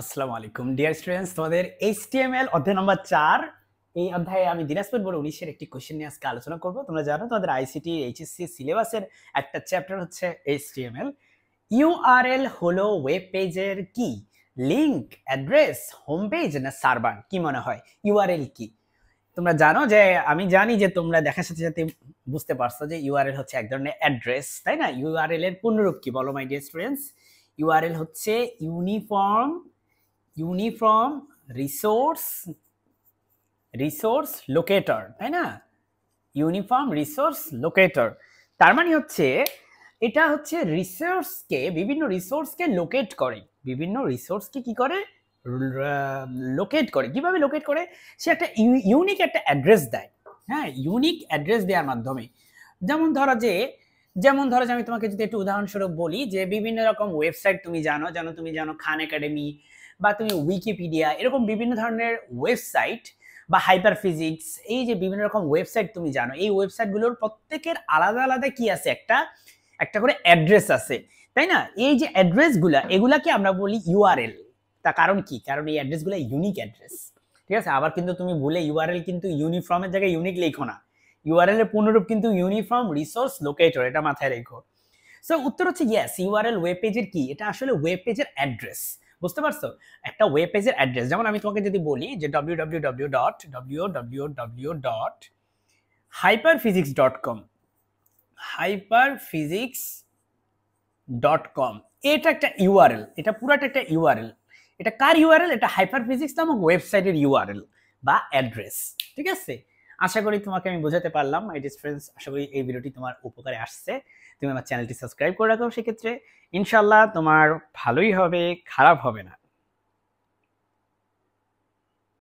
আসসালামু আলাইকুম dear students, তোমাদের এইচটিএমএল অধ্যায় নম্বর 4। এই অধ্যায়ে আমি দিনাজপুর বোর্ড 19-এর একটি কোশ্চেন নিয়ে আজকে আলোচনা করব। তোমরা জানো তোমাদের আইসিটি এইচএসসি সিলেবাসের একটা চ্যাপ্টার হচ্ছে এইচটিএমএল। ইউআরএল হলো ওয়েব পেজের কি? লিংক, অ্যাড্রেস, হোম পেজ না সার্ভার? কি মনে হয় ইউআরএল কি? তোমরা জানো যে আমি জানি যে তোমরা দেখার সাথে সাথে বুঝতে পারছো যে ইউআরএল হচ্ছে এক ধরনের অ্যাড্রেস, তাই না? ইউআরএল এর পূর্ণরূপ কি বলো মাই ডিয়ার স্টুডেন্টস? ইউআরএল হচ্ছে ইউনিফর্ম রিসোর্স লোকেটর, তাই না? ইউনিফর্ম রিসোর্স লোকেটর, তার মানে হচ্ছে এটা হচ্ছে বিভিন্ন রিসোর্সকে লোকেট করে, বিভিন্ন রিসোর্সকে কি করে? লোকেট করে। কিভাবে লোকেট করে? সে একটা ইউনিক একটা অ্যাড্রেস দেয়। হ্যাঁ, ইউনিক অ্যাড্রেস দেওয়ার মাধ্যমে। যেমন ধরো যে আমি তোমাকে যদি একটু উদাহরণস্বরূপ বলি যে বিভিন্ন রকম ওয়েবসাইট তুমি জানো খান একাডেমি বা তুমি উইকিপিডিয়া, এরকম বিভিন্ন ধরনের ওয়েবসাইট বা হাইপার ফিজিক্স, এই যে বিভিন্ন রকম ওয়েবসাইট তুমি জানো, এই ওয়েবসাইটগুলোর প্রত্যেকের আলাদা আলাদা কি আছে? একটা একটা করে অ্যাড্রেস আছে, তাই না? এই যে অ্যাড্রেসগুলা, এগুলাকে আমরা বলি ইউআরএল। তার কারণ কি? কারণ এই অ্যাড্রেসগুলো ইউনিক অ্যাড্রেস। ঠিক আছে? আবার কিন্তু তুমি ভুলে ইউআরএল কিন্তু ইউনিফর্মের জায়গায় ইউনিক লেখো না। ইউআরএল এর পূর্ণরূপ কিন্তু ইউনিফর্ম রিসোর্স লোকেটর, এটা মাথায় রেখো। সো উত্তর হচ্ছে ইয়েস, ইউআরএল ওয়েব পেজের কি? এটা আসলে ওয়েব পেজের অ্যাড্রেস। বুঝতে পারছো? একটা ওয়েব পেজের অ্যাড্রেস, যেমন আমি তোমাকে যদি বলি যে www.hyperphysics.com, hyperphysics.com, এটা একটা ইউআরএল, এটা পুরাটা একটা ইউআরএল। এটা কার ইউআরএল? এটা হাইপারফিজিক্স নামক ওয়েবসাইটের ইউআরএল বা অ্যাড্রেস। ঠিক আছে? আশা করি তোমাকে আমি বোঝাতে পারলাম মাই ডিয়ার ফ্রেন্ডস। আশা করি এই ভিডিওটি তোমার উপকারে আসছে। তুমি আমার চ্যানেলটি সাবস্ক্রাইব করে রাখো, সেক্ষেত্রে ইনশাল্লাহ তোমার ভালোই হবে, খারাপ হবে না।